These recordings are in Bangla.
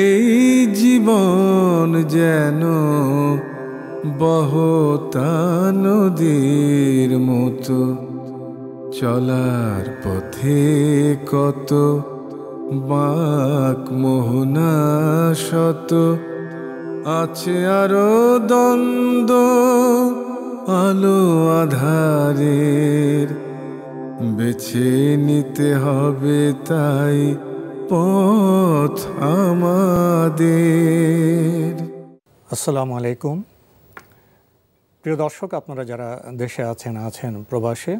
এই জীবন যেন বহতা নদীর মতো, চলার পথে কত বাঁক মোহনা শত, আছে আরো দ্বন্দ্ব আলো আধারের, বেছে নিতে হবে তাই পথ আমাদের। আসসালামু আলাইকুম প্রিয় দর্শক, আপনারা যারা দেশে আছেন প্রবাসে,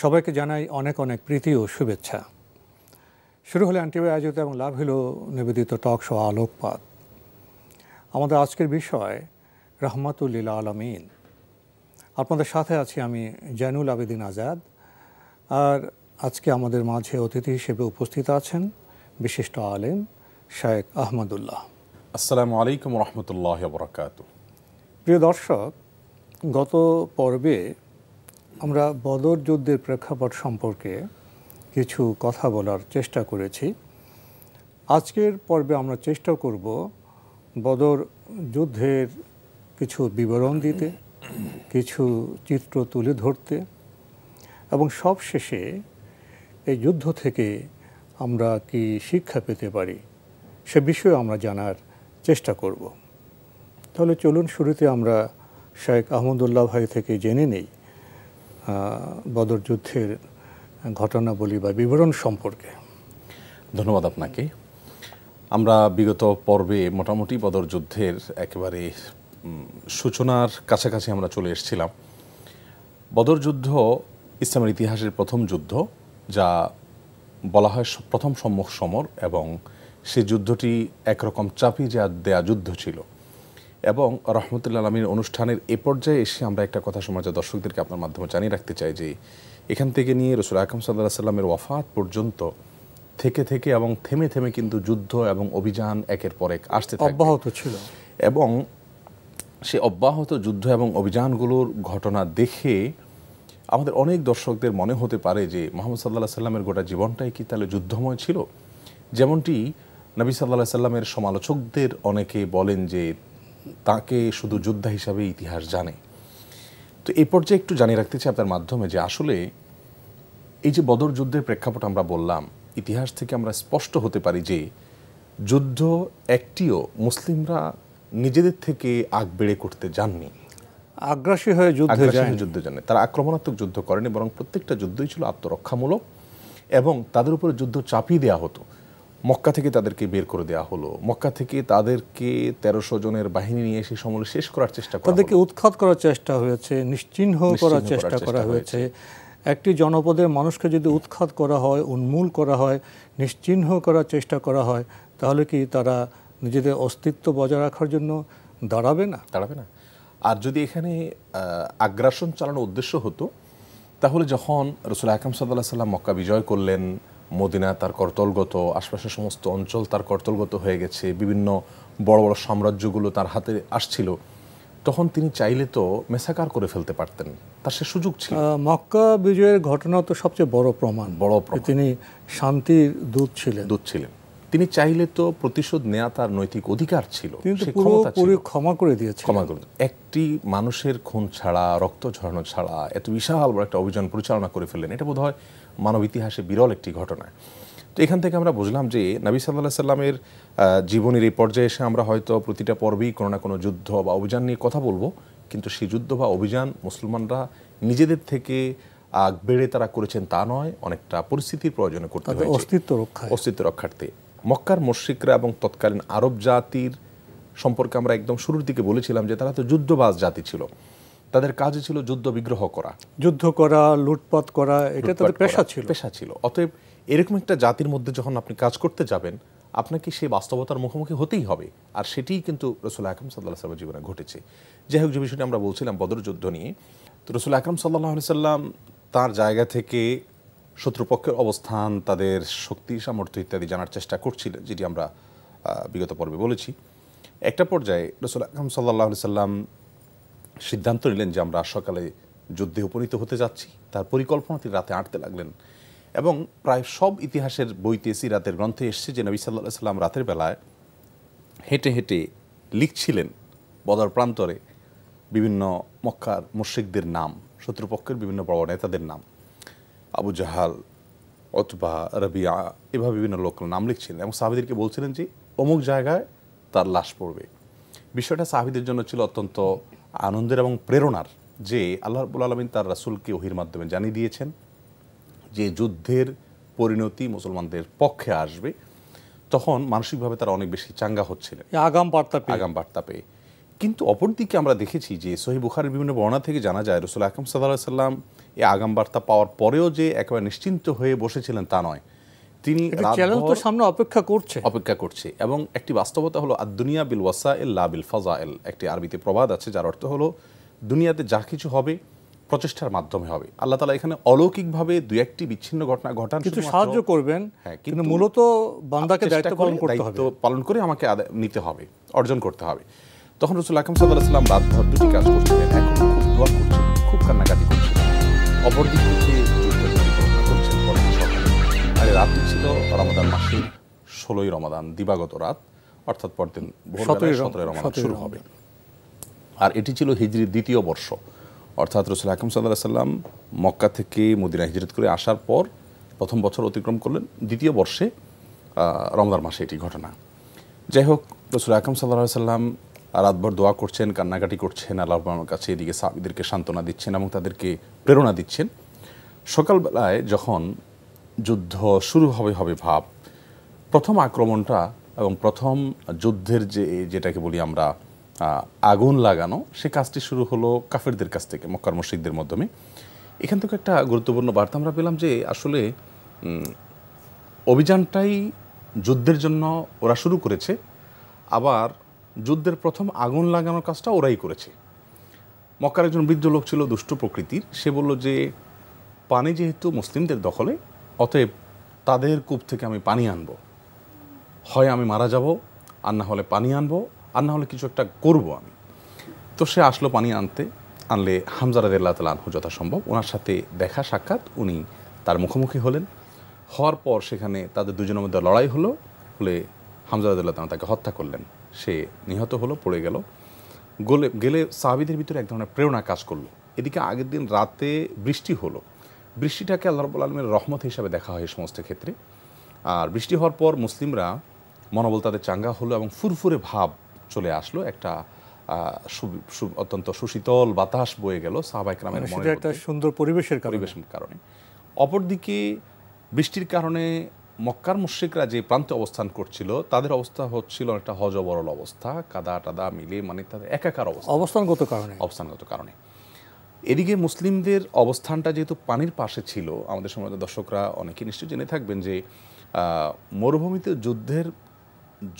সবাইকে জানাই অনেক অনেক প্রীতি ও শুভেচ্ছা। শুরু হলো এনটিভি আয়োজিত এবং লাভ হলো নিবেদিত টক শো আলোকপাত। আমাদের আজকের বিষয় রহমাতুল লিল আলামিন। আপনাদের সাথে আছি আমি জয়নুল আবেদিন আজাদ। আর আজকে আমাদের মাঝে অতিথি হিসেবে উপস্থিত আছেন বিশিষ্ট আলেম শেখ আহমদুল্লাহ। আসসালামু আলাইকুম রহমতুল্লাহ বরকাতুহ। প্রিয় দর্শক, গত পর্বে আমরা বদর যুদ্ধের প্রেক্ষাপট সম্পর্কে কিছু কথা বলার চেষ্টা করেছি। আজকের পর্বে আমরা চেষ্টা করব বদর যুদ্ধের কিছু বিবরণ দিতে, কিছু চিত্র তুলে ধরতে এবং সবশেষে এই যুদ্ধ থেকে আমরা কি শিক্ষা পেতে পারি সে বিষয়ে আমরা জানার চেষ্টা করব। তাহলে চলুন শুরুতে আমরা শেখ আহমদুল্লাহ ভাই থেকে জেনে নেই বদর যুদ্ধের ঘটনাবলী বা বিবরণ সম্পর্কে। ধন্যবাদ আপনাকে। আমরা বিগত পর্বে মোটামুটি বদর যুদ্ধের একেবারে সূচনার কাছাকাছি আমরা চলে এসেছিলাম। বদর যুদ্ধ ইসলামের ইতিহাসের প্রথম যুদ্ধ, যা বলা হয় প্রথম সম্মুখ সমর, এবং সেই যুদ্ধটি একরকম চাপিয়ে দেয়া যুদ্ধ ছিল। এবং রহমতুল্লাহ আলামিন অনুষ্ঠানের এ পর্যায়ে এসে আমরা একটা কথা সমাজের দর্শকদেরকে আপনার মাধ্যমে জানিয়ে রাখতে চাই যে এখান থেকে নিয়ে রাসূল আকরাম সাল্লাল্লাহু আলাইহি সাল্লামের ওয়াফাত পর্যন্ত থেকে এবং থেমে কিন্তু যুদ্ধ এবং অভিযান একের পর এক আসতে থাকবে, অব্যাহত ছিল। এবং সে অব্যাহত যুদ্ধ এবং অভিযানগুলোর ঘটনা দেখে আমাদের অনেক দর্শকদের মনে হতে পারে যে মুহাম্মদ সাল্লাল্লাহু আলাইহি সাল্লামের গোটা জীবনটাই কি তাহলে যুদ্ধময় ছিল? যেমনটি নবী সাল্লাল্লাহু আলাইহি সাল্লামের সমালোচকদের অনেকে বলেন যে তাকে শুধু যোদ্ধা হিসাবে ইতিহাস জানে। তো এই পর্যায়ে একটু জানিয়ে রাখতে চাই আপনার মাধ্যমে যে আসলে এই যে বদর যুদ্ধের প্রেক্ষাপট আমরা বললাম, ইতিহাস থেকে আমরা স্পষ্ট হতে পারি যে যুদ্ধ একটিও মুসলিমরা নিজেদের থেকে আগ বেড়ে করতে যাননি, আগ্রাসী হয়ে যুদ্ধে যাননি। তারা আক্রমণাত্মক যুদ্ধ করেনি, বরং প্রত্যেকটা যুদ্ধই ছিল আত্মরক্ষামূলক এবং তাদের উপরে যুদ্ধ চাপিয়ে দেওয়া হতো। মক্কা থেকে তাদেরকে বের করে দেওয়া হলো, মক্কা থেকে তাদেরকে 1300 জনের বাহিনী নিয়ে এসে সমলে শেষ করার চেষ্টা করা, তাদেরকে উৎখাত করার চেষ্টা হয়েছে, নিশ্চিহ্ন করার চেষ্টা করা হয়েছে। একটি জনপদের মানুষকে যদি উৎখাত করা হয়, উন্মূল করা হয়, নিশ্চিহ্ন করার চেষ্টা করা হয়, তাহলে কি তারা নিজেদের অস্তিত্ব বজায় রাখার জন্য দাঁড়াবে না? আর যদি এখানে আগ্রাসন চালানোর উদ্দেশ্য হতো, তাহলে যখন রাসূল আকরাম সাল্লাল্লাহু আলাইহি সাল্লাম মক্কা বিজয় করলেন, মদিনা তার করতলগত, আশপাশের সমস্ত অঞ্চল তার করতলগত হয়ে গেছে, বিভিন্ন বড় বড় সাম্রাজ্যগুলো তার হাতে আসছিল, তখন তিনি চাইলে তো মেসাকার করে ফেলতে পারতেন, তার সে সুযোগ ছিল। মক্কা বিজয়ের ঘটনা তো সবচেয়ে বড় প্রমাণ। তিনি শান্তির দূত ছিলেন। তিনি চাইলে তো প্রতিশোধ নেওয়া তার নৈতিক অধিকার ছিল, ক্ষমা করে দিয়েছে। একটি মানুষের খুন ছাড়া, রক্ত ঝরানো ছাড়া এত বিশাল বড় একটা অভিযান পরিচালনা করে ফেললেন, এটা বোধহয় মানব ইতিহাসে বিরল একটি ঘটনা। তো এখান থেকে আমরা বুঝলাম যে নবী সাল্লাল্লাহু আলাইহি সাল্লামের জীবনের এই পর্যায়ে এসে আমরা হয়তো প্রতিটা পর্বেই কোনো না কোনো যুদ্ধ বা অভিযান নিয়ে কথা বলবো, কিন্তু সেই যুদ্ধ বা অভিযান মুসলমানরা নিজেদের থেকে আগ বেড়ে তারা করেছেন তা নয়, অনেকটা পরিস্থিতির প্রয়োজনে করতে হয়েছে অস্তিত্ব রক্ষার্থে। মক্কার মুশরিকরা এবং তৎকালীন আরব জাতির সম্পর্কে আমরা একদম শুরুর দিকে বলেছিলাম যে তারা তো যুদ্ধবাজ জাতি ছিল, তাদের কাজই ছিল যুদ্ধ বিগ্রহ করা, যুদ্ধ করা, লুটপাট করা, এটা তাদের পেশা ছিল। অতএব এরকম একটা জাতির মধ্যে যখন আপনি কাজ করতে যাবেন, আপনাকে সেই বাস্তবতার মুখোমুখি হতেই হবে, আর সেটিই কিন্তু রাসূল আকরাম সাল্লাল্লাহু আলাইহি সাল্লামের জীবনে ঘটেছে। যাই হোক, যে বিষয়টি আমরা বলছিলাম বদর যুদ্ধ নিয়ে, তো রাসূল আকরাম সাল্লাল্লাহু আলাইহি সাল্লাম তার জায়গা থেকে শত্রুপক্ষের অবস্থান, তাদের শক্তি সামর্থ্য ইত্যাদি জানার চেষ্টা করছিলেন, যেটি আমরা বিগত পর্বে বলেছি। একটা পর্যায়ে রাসূল আকরাম সাল্লাল্লাহু আলাইহি সাল্লাম সিদ্ধান্ত নিলেন যে আমরা সকালে যুদ্ধে উপনীত হতে যাচ্ছি। তার পরিকল্পনা তিনি রাতে আঁটতে লাগলেন, এবং প্রায় সব ইতিহাসের বইতে, সিরাতের গ্রন্থে এসেছে যে নবী সাল্লাল্লাহু আলাইহি সাল্লাম রাতের বেলায় হেঁটে হেঁটে লিখছিলেন বদর প্রান্তরে বিভিন্ন মক্কার মুশরিকদের নাম, শত্রুপক্ষের বিভিন্ন বড় নেতাদের নাম, আবু জাহাল, অতবা, রবিয়া, এভাবে বিভিন্ন লোকের নাম লিখছিলেন এবং সাহাবীদেরকে বলছিলেন যে অমুক জায়গায় তার লাশ পড়বে। বিষয়টা সাহাবীদের জন্য ছিল অত্যন্ত আনন্দের এবং প্রেরণার যে আল্লাহ রাব্বুল আলামিন তার রাসূলকে ওহীর মাধ্যমে জানিয়ে দিয়েছেন যে যুদ্ধের পরিণতি মুসলমানদের পক্ষে আসবে। তখন মানসিকভাবে তারা অনেক বেশি চাঙ্গা হচ্ছিলেন আগাম বার্তা পেয়ে। কিন্তু অপরদিকে আমরা দেখেছি যে সহিহ বুখারীর বিভিন্ন বর্ণনা থেকে জানা যায় রাসূল আকরাম সাল্লাল্লাহু আলাইহি সাল্লাম এই আগাম বার্তা পাওয়ার পরেও যে একেবারে নিশ্চিন্ত হয়ে বসেছিলেন তা নয়, তিনি চ্যালেঞ্জ সামনে অপেক্ষা করছে। এবং একটি বাস্তবতা হলো আদ-দুনিয়া বিল ওয়াসাইল লা বিল ফাযাইল, একটি আরবিতে প্রবাদ আছে যার অর্থ হলো দুনিয়াতে যা কিছু হবে প্রচেষ্টার মাধ্যমে হবে। আল্লাহ তাআলা এখানে অলৌকিকভাবে দুই একটি বিচ্ছিন্ন ঘটনা ঘটান, কিছু সাহায্য করবেন, কিন্তু মূলত বান্দাকে দায়িত্ব পালন করে আমাকে নিতে হবে, অর্জন করতে হবে। তখন রাসূল আকরাম সাল্লাল্লাহু আলাইহি ওয়াসাল্লাম রাতভর দুটি কাজ করছিলেন, এখন খুব দোয়া করছেন, খুব কান্নাকাটি করছিলেন, অপরদিক থেকে যুদ্ধের পরিকল্পনা করছেন পরের সকালে। আর রাতটি ছিল রমাদান মাসের 16ই রমাদান, দিবাগত রাত, অর্থাৎ পরদিন ভোরবেলায় 17 রমাদান শুরু হবে। আর এটি ছিল হিজরির দ্বিতীয় বর্ষ, অর্থাৎ রাসূল আকরাম সাল্লাল্লাহু আলাইহি ওয়াসাল্লাম মক্কা থেকে মদিনা হিজরত করে আসার পর প্রথম বছর অতিক্রম করলেন, দ্বিতীয় বর্ষে রমজান মাসে এটি ঘটনা। যাই হোক, রাসূল আকরাম সাল্লাল্লাহু আলাইহি ওয়াসাল্লাম রাতভর দোয়া করছেন, কান্নাকাটি করছেন আল্লাহর কাছে, এদিকে সাহাবীদেরকে সান্ত্বনা দিচ্ছেন এবং তাদেরকে প্রেরণা দিচ্ছেন। সকালবেলায় যখন যুদ্ধ শুরু হবে ভাব, প্রথম আক্রমণটা এবং প্রথম যুদ্ধের যেটাকে বলি আমরা আগুন লাগানো, সে কাজটি শুরু হলো কাফেরদের কাছ থেকে, মক্কার মুশরিকদের মাধ্যমে। এখান থেকে একটা গুরুত্বপূর্ণ বার্তা আমরা পেলাম যে আসলে অভিযানটাই যুদ্ধের জন্য ওরা শুরু করেছে, আবার যুদ্ধের প্রথম আগুন লাগানোর কাজটা ওরাই করেছে। মক্কার একজন বৃদ্ধ লোক ছিল দুষ্ট প্রকৃতির, সে বলল যে পানি যেহেতু মুসলিমদের দখলে, অতএব তাদের কূপ থেকে আমি পানি আনবো, হয় আমি মারা যাব, আর না হলে পানি আনবো, আর না হলে কিছু একটা করব আমি। তো সে আসলো পানি আনলে হামজা রাদিয়াল্লাহু তাআলা আনহু যথাসম্ভব ওনার সাথে দেখা সাক্ষাৎ, উনি তার মুখোমুখি হওয়ার পর সেখানে তাদের দুজনের মধ্যে লড়াই হলে হামজা রাদিয়াল্লাহু তাআলা তাকে হত্যা করলেন, সে নিহত হলো, পড়ে গেলে সাহাবীদের ভিতরে এক ধরনের প্রেরণা কাজ করলো। এদিকে আগের দিন রাতে বৃষ্টি হলো, বৃষ্টিটাকে আল্লাহ রাব্বুল আলামিনের রহমত হিসাবে দেখা হয় এই সমস্ত ক্ষেত্রে। আর বৃষ্টি হওয়ার পর মুসলিমরা মনোবল তাদের চাঙ্গা হলো এবং ফুরফুরে ভাব চলে আসলো, একটা অত্যন্ত সুশীতল বাতাস বয়ে গেল সাহাবা ইকরামের মনে, একটা সুন্দর পরিবেশের কারণে। অপরদিকে বৃষ্টির কারণে মক্কার মুশরিকরা যে প্রান্তে অবস্থান করছিল তাদের অবস্থা হচ্ছিল একটা হজবরল অবস্থা, কাদা টাদা মিলে, মানে তাদের একাকার অবস্থানগত কারণে। এদিকে মুসলিমদের অবস্থানটা যেহেতু পানির পাশে ছিল, আমাদের সমাজের দর্শকরা অনেকে নিশ্চয়ই জেনে থাকবেন যে মরুভূমিতে যুদ্ধের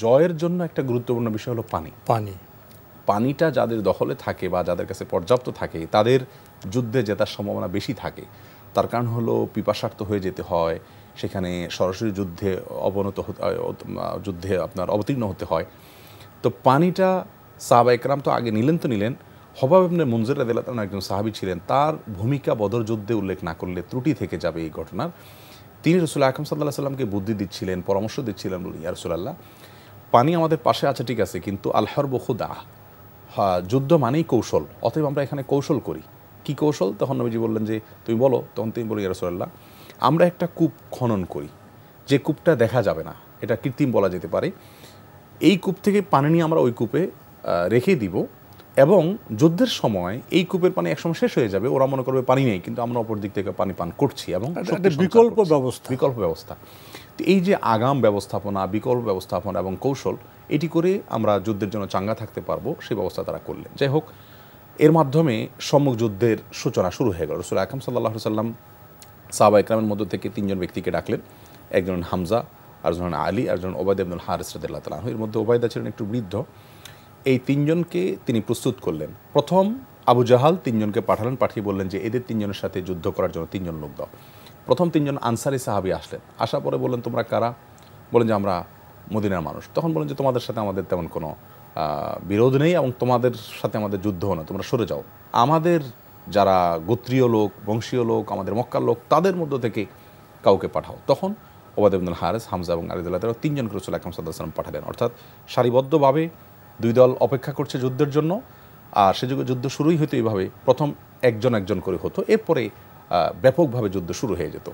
জয়ের জন্য একটা গুরুত্বপূর্ণ বিষয় হলো পানিটা যাদের দখলে থাকে বা যাদের কাছে পর্যাপ্ত থাকে তাদের যুদ্ধে জেতার সম্ভাবনা বেশি থাকে। তার কারণ হলো পিপাসার্ত হয়ে যেতে হয়, সেখানে সরাসরি যুদ্ধে আপনার অবতীর্ণ হতে হয়। তো পানিটা সাহাবা ইকরাম তো আগে নিলেন। হবাব ইবনে মুনজির রাদিয়াল্লাহু তাআলা একজন সাহাবী ছিলেন, তার ভূমিকা বদর যুদ্ধে উল্লেখ না করলে ত্রুটি থেকে যাবে এই ঘটনার। তিনি রাসূল আকরাম সাল্লাল্লাহু আলাইহি সাল্লামকে বুদ্ধি দিচ্ছিলেন, পরামর্শ দিচ্ছিলেন, বলি ইয়া রাসূলুল্লাহ, পানি আমাদের পাশে আছে ঠিক আছে, কিন্তু আল হারবু খুদা, যুদ্ধ মানেই কৌশল, অতএব আমরা এখানে কৌশল করি। কি কৌশল? তখন নবীজি বললেন যে তুমি বলো। তখন তিনি বলি ইয়া রাসূলুল্লাহ, আমরা একটা কূপ খনন করি, যে কূপটা দেখা যাবে না, এটা কৃত্রিম বলা যেতে পারে। এই কূপ থেকে পানি নিয়ে আমরা ওই কূপে রেখে দিব এবং যুদ্ধের সময় এই কূপের পানি একসময় শেষ হয়ে যাবে, ওরা মনে করবে পানি নেই, কিন্তু আমরা অপর দিক থেকে পানি পান করছি এবং বিকল্প ব্যবস্থা। তো এই যে আগাম ব্যবস্থাপনা, বিকল্প ব্যবস্থাপনা এবং কৌশল, এটি করে আমরা যুদ্ধের জন্য চাঙ্গা থাকতে পারবো, সেই ব্যবস্থা তারা করলেন। যাই হোক, এর মাধ্যমে সম্মুখ যুদ্ধের সূচনা শুরু হয়ে গেল। রাসূল আকরাম সাল্লাল্লাহু আলাইহি ওয়াসাল্লাম সাহাবা ইকরামের মধ্য থেকে 3 জন ব্যক্তিকে ডাকলেন, একজন হামজা, আরেকজন আলী, আরেকজন ওবায়দা ইবনুল হারিস রাদিয়াল্লাহু তাআলা আনহু। এর মধ্যে ওবায়দা ছিলেন একটু বৃদ্ধ। এই 3 জনকে তিনি প্রস্তুত করলেন। প্রথম আবু জাহাল 3 জনকে পাঠিয়ে বললেন যে এদের 3 জনের সাথে যুদ্ধ করার জন্য 3 জন লোক দাও। প্রথম 3 জন আনসারি সাহাবী আসলেন, আসার পরে বললেন তোমরা কারা? বলেন যে আমরা মদিনার মানুষ। তখন বলেন যে তোমাদের সাথে আমাদের তেমন কোনো বিরোধ নেই এবং তোমাদের সাথে আমাদের যুদ্ধ না, তোমরা সরে যাও। আমাদের যারা গোত্রীয় লোক, বংশীয় লোক, আমাদের মক্কার লোক, তাদের মধ্য থেকে কাউকে পাঠাও। তখন ওবাদা ইবনুল হারিস, হামজা এবং আলী রাদিয়াল্লাহু তাআলা তিনজনকে রাসূল আকরাম সাল্লাল্লাহু আলাইহি ওয়াসাল্লাম পাঠালেন। অর্থাৎ সারিবদ্ধভাবে দুই দল অপেক্ষা করছে যুদ্ধের জন্য। আর সে যুগে যুদ্ধ শুরুই হতো এইভাবে, প্রথম একজন একজন করে হতো, এরপরে ব্যাপকভাবে যুদ্ধ শুরু হয়ে যেত।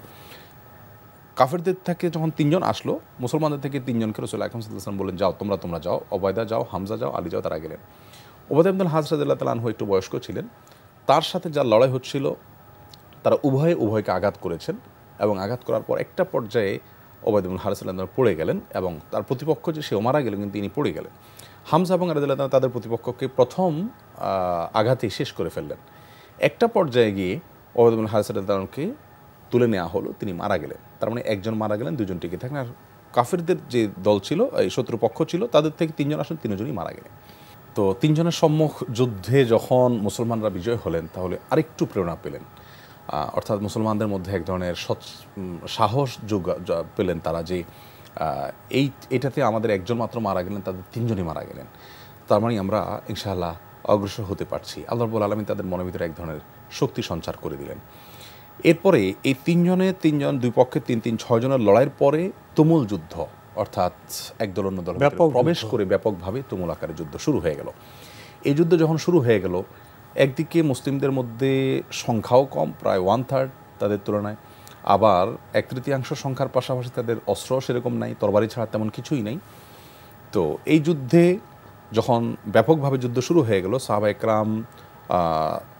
কাফেরদের থেকে যখন তিনজন আসলো, মুসলমানদের থেকে তিনজনকে রাসূল আকরাম সাল্লাল্লাহু আলাইহি ওয়াসাল্লাম বললেন, যাও তোমরা যাও, ওবায়দা যাও, হামজা যাও, আলী যাও। তারা গেলেন। ওবাদা ইবনুল হারিস রাদিয়াল্লাহু তাআলা আনহু একটু বয়স্ক ছিলেন, তার সাথে যা লড়াই হচ্ছিল তারা উভয়কে আঘাত করেছেন, এবং আঘাত করার পর একটা পর্যায়ে ওবাদা ইবনুল হারিস রাদিয়াল্লাহু তাআলা পড়ে গেলেন, এবং তার প্রতিপক্ষ যে সেও মারা গেলেন, কিন্তু তিনি পড়ে গেলেন। হামজা এবং রাদিয়াল্লাহু তাআলা তাদের প্রতিপক্ষকে প্রথম আঘাতে শেষ করে ফেললেন। একটা পর্যায়ে গিয়ে ওবাদা ইবনুল হারিস রাদিয়াল্লাহু তাআলাকে তুলে নেওয়া হলো, তিনি মারা গেলেন। তার মানে একজন মারা গেলেন, দুজন টিকে থাকলেন। আর কাফেরদের যে দল ছিল, এই শত্রুপক্ষ ছিল, তাদের থেকে তিনজন আসেন, তিনজনই মারা গেলেন। তো তিনজনের সম্মুখ যুদ্ধে যখন মুসলমানরা বিজয় হলেন, তাহলে আরেকটু প্রেরণা পেলেন, অর্থাৎ মুসলমানদের মধ্যে এক ধরনের সাহস পেলেন তারা, যে এটাতে আমাদের একজন মাত্র মারা গেলেন, তাদের তিনজনই মারা গেলেন, তার মানে আমরা ইনশাআল্লাহ অগ্রসর হতে পারছি। আল্লাহ রাব্বুল আলামিন তাদের মনের ভিতরে এক ধরনের শক্তি সঞ্চার করে দিলেন। এরপরে এই তিনজন, দুই পক্ষে তিন 6 জনের লড়াইয়ের পরে তুমুল যুদ্ধ, অর্থাৎ একদল অন্য দল প্রবেশ করে ব্যাপকভাবে তুমুল আকারে যুদ্ধ শুরু হয়ে গেল। এই যুদ্ধ যখন শুরু হয়ে গেল, একদিকে মুসলিমদের মধ্যে সংখ্যাও কম, প্রায় 1/3 তাদের তুলনায়, আবার 1/3 সংখ্যার পাশাপাশি তাদের অস্ত্র সেরকম নাই, তরবারি ছাড়া তেমন কিছুই নেই। তো এই যুদ্ধে যখন ব্যাপকভাবে যুদ্ধ শুরু হয়ে গেল, সাহাবা একরাম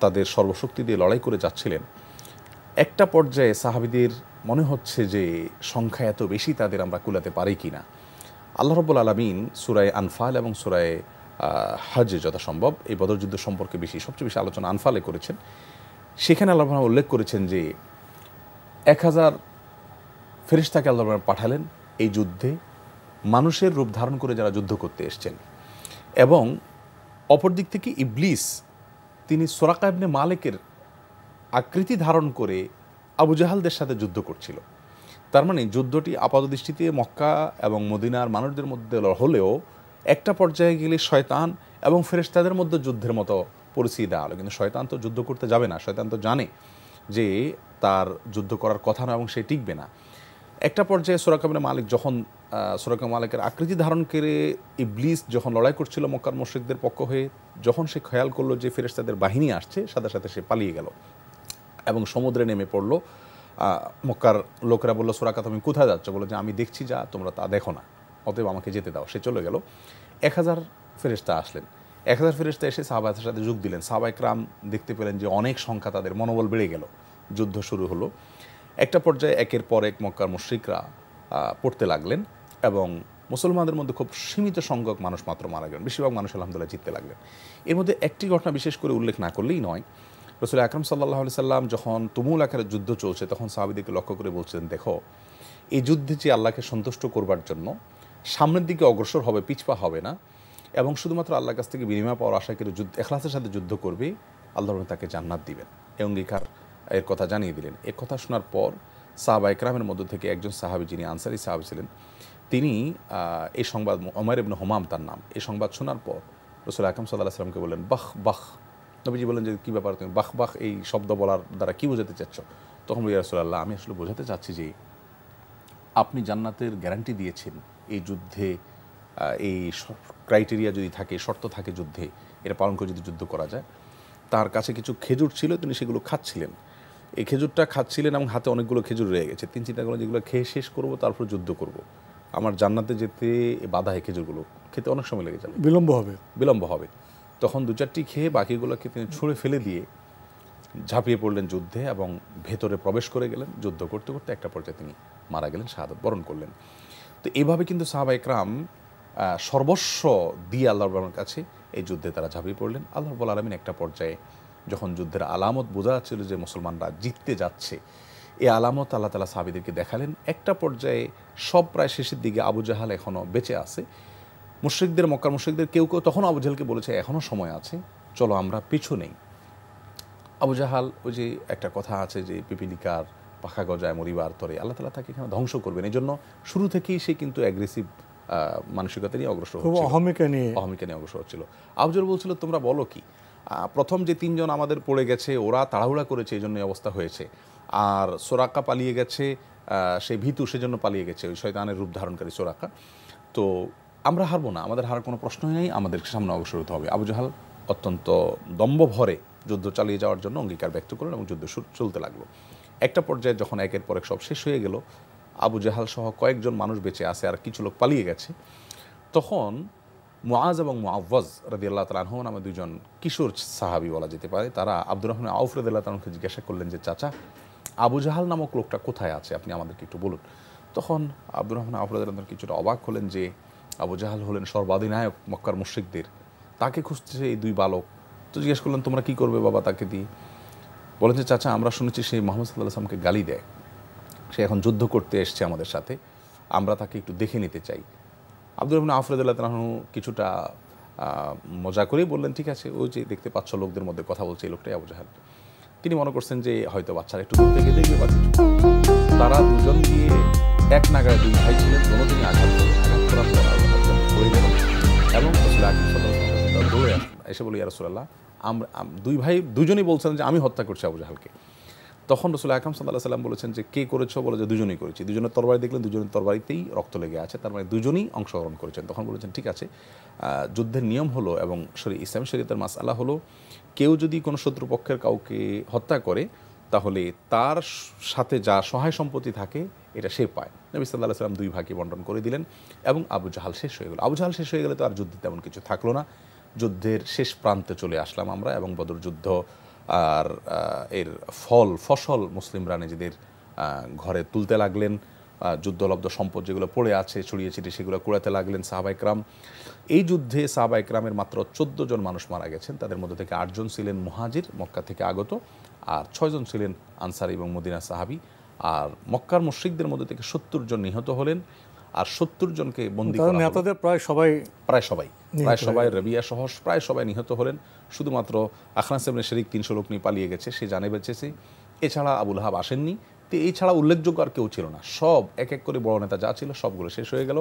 তাদের সর্বশক্তি দিয়ে লড়াই করে যাচ্ছিলেন। একটা পর্যায়ে সাহাবীদের মনে হচ্ছে যে সংখ্যা এত বেশি, তাদের আমরা কুলাতে পারি কি না। আল্লাহ রাব্বুল আলামিন সূরা আনফাল এবং সূরা হজে যথাসম্ভব এই বদর যুদ্ধ সম্পর্কে সবচেয়ে বেশি আলোচনা আনফালে করেছেন। সেখানে আল্লাহ উল্লেখ করেছেন যে 1000 ফেরেশতাকে আল্লাহ পাঠালেন এই যুদ্ধে, মানুষের রূপ ধারণ করে যারা যুদ্ধ করতে এসছেন। এবং অপর দিক থেকে ইবলিস, তিনি সুরাকা ইবনে মালিকের আকৃতি ধারণ করে আবু জাহালদের সাথে যুদ্ধ করছিল। তার মানে যুদ্ধটি আপাতদৃষ্টিতে মক্কা এবং মদিনার মানুষদের মধ্যে হলেও একটা পর্যায়ে গেলে শয়তান এবং ফেরেশতাদের মধ্যে যুদ্ধের মতো পরিস্থিতি দেওয়া হলো। কিন্তু শয়তান তো যুদ্ধ করতে যাবে না, শয়তান তো জানে যে তার যুদ্ধ করার কথা না এবং সে টিকবে না। একটা পর্যায়ে সুরাকা ইবনে মালিক যখন সুরাকা মালিকের আকৃতি ধারণ করে ইবলিস যখন লড়াই করছিল মক্কার মুশরিকদের পক্ষ হয়ে, যখন সে খেয়াল করলো যে ফেরেশতাদের বাহিনী আসছে, সাথে সাথে সে পালিয়ে গেল এবং সমুদ্রে নেমে পড়লো। মক্কার লোকেরা বললো, সুরাকা তুমি কোথায় যাচ্ছ? বললো যে আমি দেখছি যা, তোমরা তা দেখো না, অতএব আমাকে যেতে দাও। সে চলে গেল। 1000 ফেরেশতা আসলেন। 1000 ফেরেশতা এসে সাহাবাদের সাথে যোগ দিলেন। সাহাবা একরাম দেখতে পেলেন যে অনেক সংখ্যা, তাদের মনোবল বেড়ে গেল। যুদ্ধ শুরু হলো। একটা পর্যায়ে একের পর এক মক্কার মুশরিকরা পড়তে লাগলেন, এবং মুসলমানদের মধ্যে খুব সীমিত সংখ্যক মানুষ মাত্র মারা গেলেন, বেশিরভাগ মানুষ আলহামদুলিল্লাহ জিততে লাগলেন। এর মধ্যে একটি ঘটনা বিশেষ করে উল্লেখ না করলেই নয়। রাসূল আকরাম সাল্লাল্লাহু আলাইহি সাল্লাম যখন তুমুল আকারে যুদ্ধ চলছে, তখন সাহাবীদেরকে লক্ষ্য করে বলছেন, দেখো এই যুদ্ধে যে আল্লাহকে সন্তুষ্ট করবার জন্য সামনের দিকে অগ্রসর হবে, পিছপা হবে না, এবং শুধুমাত্র আল্লাহর কাছ থেকে বিনিময় পাওয়ার আশা করে ইখলাসের সাথে যুদ্ধ করবে, আল্লাহ তাকে জান্নাত দিবেন, এই অঙ্গীকার এর কথা জানিয়ে দিলেন। এর কথা শোনার পর সাহাবা একরামের মধ্য থেকে একজন সাহাবী, যিনি আনসারী সাহাবী ছিলেন, তিনি এই সংবাদ, উমাইর ইবনে হুমাম তার নাম, এই সংবাদ শোনার পর রাসূল আকরাম সাল্লাল্লাহু আলাইহি সাল্লামকে বললেন, বাহ বাহ। নবীজি বলেন যে কী ব্যাপার, তুমি বাহ বাহ এই শব্দ বলার দ্বারা কী বোঝাতে চাচ্ছ? তখন বলি, ইয়া রাসূলুল্লাহ, আমি আসলে বোঝাতে চাচ্ছি যে আপনি জান্নাতের গ্যারান্টি দিয়েছেন এই যুদ্ধে, এই ক্রাইটেরিয়া যদি থাকে, শর্ত থাকে যুদ্ধে, এটা পালন করে যদি যুদ্ধ করা যায়। তার কাছে কিছু খেজুর ছিল, তিনি সেগুলো খাচ্ছিলেন। এই খেজুরটা খাচ্ছিলেন এবং হাতে অনেকগুলো খেজুর রয়ে গেছে। তিনি চিন্তা করলেন যেগুলো খেয়ে শেষ করব, তারপর যুদ্ধ করব। আমার জান্নাতে যেতে বাধা, এই খেজুরগুলো খেতে অনেক সময় লেগে যাবে, বিলম্ব হবে। তখন 2-4টি খেয়ে বাকিগুলোকে তিনি ছুঁড়ে ফেলে দিয়ে ঝাঁপিয়ে পড়লেন যুদ্ধে এবং ভেতরে প্রবেশ করে গেলেন। যুদ্ধ করতে করতে একটা পর্যায়ে তিনি মারা গেলেন, শাহাদাত বরণ করলেন। তো এইভাবে কিন্তু সাহাবা একরাম সর্বস্ব দিয়ে আল্লাহ রাব্বুল কাছে এই যুদ্ধে তারা ঝাঁপিয়ে পড়লেন। আল্লাহ রাব্বুল আলামিন একটা পর্যায়ে যখন যুদ্ধের আলামত বোঝা যাচ্ছিল যে মুসলমানরা জিততে যাচ্ছে, এই আলামত আল্লাহ তাআলা সাহাবীদেরকে দেখালেন। একটা পর্যায়ে সব প্রায় শেষের দিকে, আবু জাহাল এখনও বেঁচে আছে। মুশরিকদের, মক্কার মুশরিকদের কেউ কেউ তখন আবু জাহালকে বলেছে, এখনও সময় আছে, চলো আমরা পিছু নেই। আবু জাহাল, ওই যে একটা কথা আছে যে পিপিলিকার পাখা গজায় মরিবার তরে, আল্লাহ তাআলা তাকে এখানে ধ্বংস করবেন। এই জন্য শুরু থেকেই সে কিন্তু অ্যাগ্রেসিভ মানসিকতা নিয়ে অগ্রসর হচ্ছিল, অহমিকা নিয়ে অগ্রসর হচ্ছিল। আবু জাহাল বলছিল, তোমরা বলো কি, প্রথম যে 3 জন আমাদের পড়ে গেছে, ওরা তাড়াহুড়া করেছে, এই জন্য অবস্থা হয়েছে। আর সুরাকা পালিয়ে গেছে, সে ভীতু, সেজন্য পালিয়ে গেছে ওই শয়তানের রূপ ধারণকারী সুরাকা। তো আমরা হারবো না, আমাদের হারার কোনো প্রশ্নই নেই, আমাদের সামনে অগ্রসর হতে হবে। আবু জাহাল অত্যন্ত দম্ভ ভরে যুদ্ধ চালিয়ে যাওয়ার জন্য অঙ্গীকার ব্যক্ত করলেন এবং যুদ্ধ চলতে লাগলো। একটা পর্যায়ে যখন একের পর এক সব শেষ হয়ে গেল, আবু জাহাল সহ কয়েকজন মানুষ বেঁচে আছে আর কিছু লোক পালিয়ে গেছে, তখন মুআজ এবং মুআওয়াজ রাদিয়াল্লাহু তাআলা আনহু নামে দুইজন কিশোর সাহাবী বলা যেতে পারে, তারা আব্দুর রহমান আউফ রাদিয়াল্লাহু তাআলাকে জিজ্ঞাসা করলেন যে চাচা, আবু জাহাল নামক লোকটা কোথায় আছে, আপনি আমাদেরকে একটু বলুন। তখন আব্দুর রহমান আউফ রাদিয়াল্লাহু তাআলা কিছুটা অবাক হলেন যে আবু জাহাল হলেন সর্বাধিনায়ক মক্কার মুশরিকদের, তাকে খুঁজতেছে এই দুই বালক। তো জিজ্ঞেস করলেন তোমরা কী করবে বাবা তাকে দিয়ে? বলেন যে চাচা, আমরা শুনেছি সে মুহাম্মদ সাল্লাল্লাহু আলাইহি ওয়াসাল্লামকে গালি দেয়, সে এখন যুদ্ধ করতে এসছে আমাদের সাথে, আমরা তাকে একটু দেখে নিতে চাই। আব্দুর রহমান আউফ রাদিয়াল্লাহু তাআলা কিছুটা মজা করেই বললেন ঠিক আছে, ওই যে দেখতে পাচ্ছ লোকদের মধ্যে কথা বলছে এই লোকটাই আবু জাহাল। তিনি মনে করছেন যে হয়তো বাচ্চারা একটু দূর থেকে দেখবে বা কিছু। তারা দুজন গিয়ে এক নাগাড়ে, দুই ভাই ছিলেন, দুজনই আঘাত করার পর পড়ে গেল এবং রাসূল আকরাম সাল্লাল্লাহু আলাইহি ওয়াসাল্লাম দৌড়ে এসে বলি ইয়া রাসূলুল্লাহ, আমরা দুই ভাই দুজনই বলছেন যে আমি হত্যা করছি আবু জাহালকে। তখন রাসূল আকরাম সাল্লাল্লাহু আলাইহি ওয়াসাল্লাম বলেছেন যে কে করেছো? বলে যে দুজনই করেছি। দুজনের তরবারি দেখলেন, দুজনের তরবারিতেই রক্ত লেগে আছে, তার মানে দুজনই অংশগ্রহণ করেছেন। তখন বলেছেন ঠিক আছে, যুদ্ধের নিয়ম হলো এবং ইসলামী শরীয়তের মাসআলা হলো, কেউ যদি কোনো শত্রুপক্ষের কাউকে হত্যা করে তাহলে তার সাথে যা সহায় সম্পত্তি থাকে এটা সে পায়। নবী সাল্লাল্লাহু আলাইহি ওয়াসাল্লাম দুই ভাগে বন্টন করে দিলেন এবং আবু জাহাল শেষ হয়ে গেল। আবু জাহাল শেষ হয়ে গেলে তো আর যুদ্ধে তেমন কিছু থাকলো না। যুদ্ধের শেষ প্রান্তে চলে আসলাম আমরা এবং বদর যুদ্ধ আর এর ফসল মুসলিমরা নিজেদের ঘরে তুলতে লাগলেন। যুদ্ধলব্ধ সম্পদ যেগুলো পড়ে আছে ছড়িয়ে ছিটিয়ে সেগুলো কুড়াতে লাগলেন সাহাবায়ে কেরাম। এই যুদ্ধে সাহাবায়ে কেরামের মাত্র 14 জন মানুষ মারা গেছেন। তাদের মধ্যে থেকে 8 জন ছিলেন মুহাজির, মক্কা থেকে আগত, আর 6 জন ছিলেন আনসারী এবং মদিনা সাহাবী। আর মক্কার মুশরিকদের মধ্যে থেকে 70 জন নিহত হলেন আর 70 জনকে বন্দী করা হলো। নেতাদের প্রায় সবাই রবিয়া সহ প্রায় সবাই নিহত হলেন। শুধুমাত্র আখনাস ইবনে শরীক 300 লোক নিয়ে পালিয়ে গেছে, সে জানে বেঁচেছে। এছাড়া আবু লাহাব আসেননি। তো এই ছাড়া উল্লেখযোগ্য আর কেউ ছিল না। সব এক এক করে বড় নেতা যা ছিল সবগুলো শেষ হয়ে গেল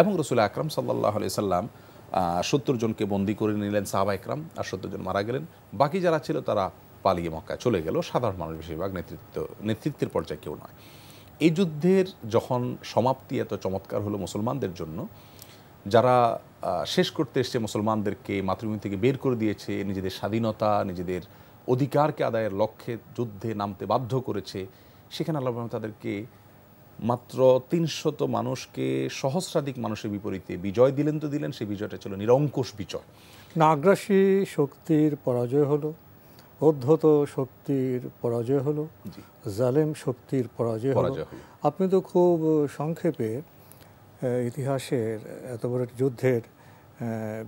এবং রাসূল আকরাম সাল্লাল্লাহু আলাইহি সাল্লাম 70 জনকে বন্দী করে নিলেন সাহাবায়ে কেরাম, আর 70 জন মারা গেলেন। বাকি যারা ছিল তারা পালিয়ে মক্কায় চলে গেল, সাধারণ মানুষ বেশিরভাগ, নেতৃত্বের পর্যায়ে কেউ নয়। এই যুদ্ধের যখন সমাপ্তি এত চমৎকার হলো মুসলমানদের জন্য, যারা শেষ করতে এসছে মুসলমানদেরকে মাতৃভূমি থেকে বের করে দিয়েছে, নিজেদের স্বাধীনতা নিজেদের অধিকারকে আদায়ের লক্ষ্যে যুদ্ধে নামতে বাধ্য করেছে, সেখানে আল্লাহ তাদেরকে মাত্র 300 মানুষকে সহস্রাধিক মানুষের বিপরীতে বিজয় দিলেন। তো দিলেন, সেই বিজয়টা ছিল নিরঙ্কুশ বিজয়। না আগ্রাসী শক্তির পরাজয় হলো, উদ্ধত শক্তির পরাজয় হলো, জালেম শক্তির পরাজয় হলো। আপনি তো খুব সংক্ষেপে ইতিহাসের এত বড় যুদ্ধের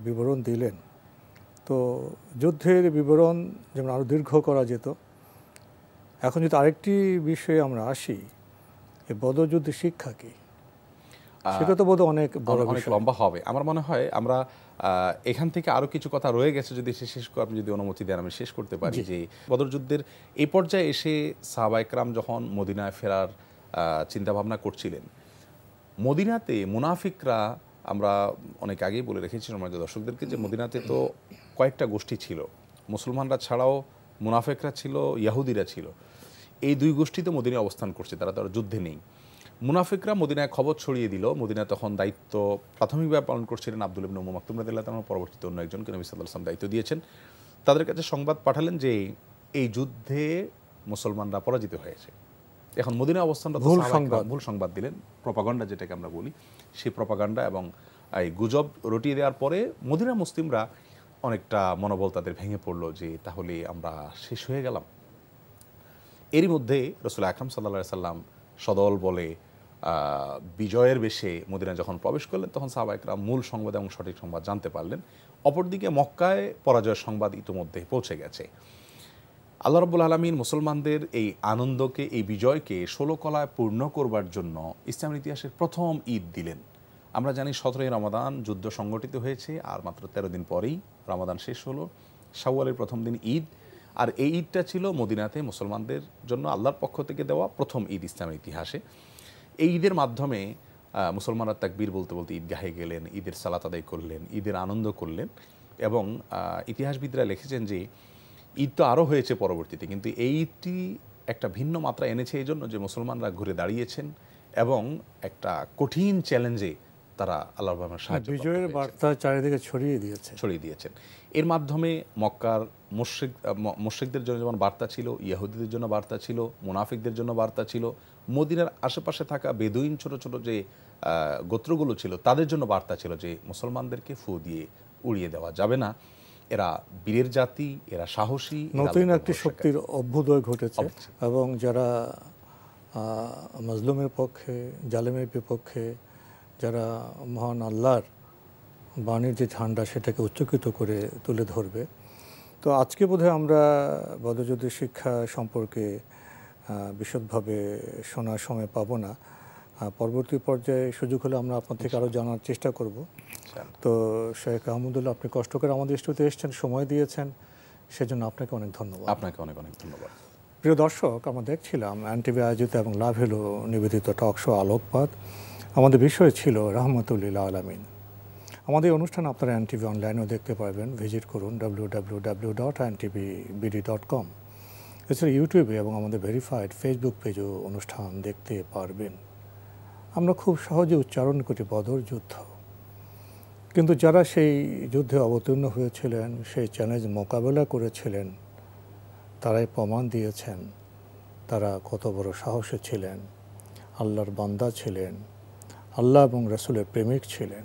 বিবরণ দিলেন। তো যুদ্ধের বিবরণ যেমন আরও দীর্ঘ করা যেত। এখন যদি আরেকটি বিষয়ে আমরা আসি, এই বদর যুদ্ধের শিক্ষা কি, সেটা তো বোধহয় অনেক লম্বা হবে। আমার মনে হয় আমরা এখান থেকে আরও কিছু কথা রয়ে গেছে, যদি শেষ করে আপনি যদি অনুমতি দেন আমি শেষ করতে পারি। যে বদর যুদ্ধের এই পর্যায়ে এসে সাহাবায়ে কেরাম যখন মদিনায় ফেরার চিন্তাভাবনা করছিলেন, মদিনাতে মুনাফিকরা, আমরা অনেক আগেই বলে রেখেছিলাম আমাদের দর্শকদেরকে যে মদিনাতে তো কয়েকটা গোষ্ঠী ছিল, মুসলমানরা ছাড়াও মুনাফিকরা ছিল, ইয়াহুদিরা ছিল। এই দুই গোষ্ঠী তো মদিনায় অবস্থান করছে, তারা যুদ্ধে নেই। মুনাফিকরা মদিনায় খবর ছড়িয়ে দিল। মদিনায় তখন দায়িত্ব প্রাথমিকভাবে পালন করছিলেন আব্দুল ইবনে উম্মু মাকতুম রাদিয়াল্লাহু তাআলা, পরবর্তীতে অন্য একজনকে নবী সাল্লাল্লাহু আলাইহি ওয়াসাল্লাম দায়িত্ব দিয়েছেন। তাদের কাছে সংবাদ পাঠালেন যে এই যুদ্ধে মুসলমানরা পরাজিত হয়েছে। এখন মদিনায় অবস্থানটা ভুল সংবাদ দিলেন, প্রপাগান্ডা যেটাকে আমরা বলি, সেই প্রপাগান্ডা এবং এই গুজব রটিয়ে দেওয়ার পরে মদিনা মুসলিমরা অনেকটা মনোবল তাদের ভেঙে পড়লো যে তাহলে আমরা শেষ হয়ে গেলাম। এরই মধ্যে রাসূল আকরাম সাল্লাল্লাহু আলাইহি সাল্লাম সদল বলে বিজয়ের বেশে মদিনায় যখন প্রবেশ করলেন, তখন সাহাবায়ে কেরাম মূল সংবাদ এবং সঠিক সংবাদ জানতে পারলেন। অপরদিকে মক্কায় পরাজয়ের সংবাদ ইতিমধ্যে পৌঁছে গেছে। আল্লাহ রাব্বুল আলামিন মুসলমানদের এই আনন্দকে, এই বিজয়কে 16 কলায় পূর্ণ করবার জন্য ইসলামের ইতিহাসের প্রথম ঈদ দিলেন। আমরা জানি 17ই রমাদান যুদ্ধ সংগঠিত হয়েছে, আর মাত্র 13 দিন পরেই রমাদান শেষ হলো। শাওয়ালের প্রথম দিন ঈদ, আর এই ঈদটা ছিল মদিনাতে মুসলমানদের জন্য আল্লাহর পক্ষ থেকে দেওয়া প্রথম ঈদ ইসলামের ইতিহাসে। এই ঈদের মাধ্যমে মুসলমানরা তাকবীর বলতে বলতে ঈদগাহে গেলেন, ঈদের সালাত আদায় করলেন, ঈদের আনন্দ করলেন। এবং ইতিহাসবিদরা লিখেছেন যে ঈদ তো আরও হয়েছে পরবর্তীতে, কিন্তু এই ঈদটি একটা ভিন্ন মাত্রা এনেছে এই জন্য যে মুসলমানরা ঘুরে দাঁড়িয়েছেন এবং একটা কঠিন চ্যালেঞ্জে তারা আল্লাহর সাহায্য বিজয়ের বার্তা চারিদিকে ছড়িয়ে দিয়েছেন। এর মাধ্যমে মক্কার মুশরিকদের জন্য যেমন বার্তা ছিল, ইহুদিদের জন্য বার্তা ছিল, মুনাফিকদের জন্য বার্তা ছিল, মদিনার আশেপাশে থাকা বেদুইন ছোট ছোট যে গোত্রগুলো ছিল তাদের জন্য বার্তা ছিল যে মুসলমানদেরকে ফু দিয়ে উড়িয়ে দেওয়া যাবে না, এরা বীরের জাতি, এরা সাহসী। নতুন একটি শক্তির অভ্যুদয় ঘটেছে এবং যারা মাজলুমের পক্ষে, জালেমের বিপক্ষে, যারা মহান আল্লাহর বাণীর যে ঝান্ডা সেটাকে উচ্চকিত করে তুলে ধরবে। তো আজকে বোধহয় আমরা বদরযুদ্ধের শিক্ষা সম্পর্কে বিশদভাবে শোনার সময় পাবো না। পরবর্তী পর্যায়ে সুযোগ হলে আমরা আপনার থেকে আরও জানার চেষ্টা করব। তো শেখ আহমদুল্লাহ, আপনি কষ্ট করে আমাদের স্টুডিওতে এসেছেন, সময় দিয়েছেন, সেজন্য আপনাকে অনেক ধন্যবাদ। আপনাকে অনেক অনেক ধন্যবাদ। প্রিয় দর্শক, আমরা দেখছিলাম এনটিভি আয়োজিত এবং লাভ হলো নিবেদিত টক শো আলোকপাত। আমাদের বিষয় ছিল রহমতুল্লিল আলামিন। আমাদের অনুষ্ঠান আপনারা এনটিভি অনলাইনেও দেখতে পারবেন, ভিজিট করুন www.ntvbd.com। এছাড়া ইউটিউবে এবং আমাদের ভেরিফাইড ফেসবুক পেজেও অনুষ্ঠান দেখতে পারবেন। আমরা খুব সহজে উচ্চারণ করি বদর যুদ্ধ, কিন্তু যারা সেই যুদ্ধে অবতীর্ণ হয়েছিলেন, সেই চ্যালেঞ্জ মোকাবেলা করেছিলেন, তারাই প্রমাণ দিয়েছেন তারা কত বড় সাহসী ছিলেন, আল্লাহর বান্দা ছিলেন, আল্লাহ এবং রাসূলের প্রেমিক ছিলেন।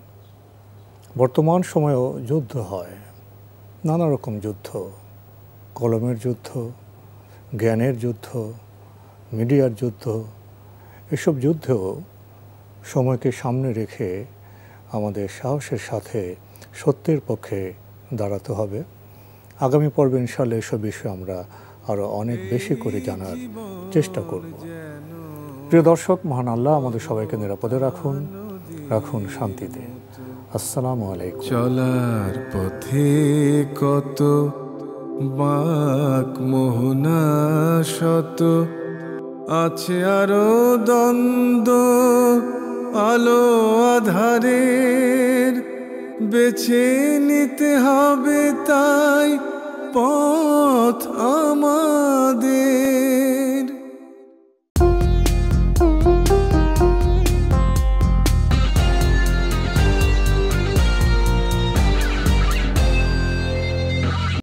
বর্তমান সময়েও যুদ্ধ হয়, নানা রকম যুদ্ধ, কলমের যুদ্ধ, জ্ঞানের যুদ্ধ, মিডিয়ার যুদ্ধ। এসব যুদ্ধেও সময়কে সামনে রেখে আমাদের সাহসের সাথে সত্যের পক্ষে দাঁড়াতে হবে। আগামী পর্বে ইনশাআল্লাহ এসব বিষয়ে আমরা আরও অনেক বেশি করে জানার চেষ্টা করব। প্রিয় দর্শক, মহান আল্লাহ আমাদের সবাইকে নিরাপদে রাখুন, রাখুন শান্তিতে। আসসালামু আলাইকুম। চলার পথে কত বাঁক মোহনা শত, আছে আরো দ্বন্দ্ব আলো আধারের, বেছে নিতে হবে তাই পথ আমাদের।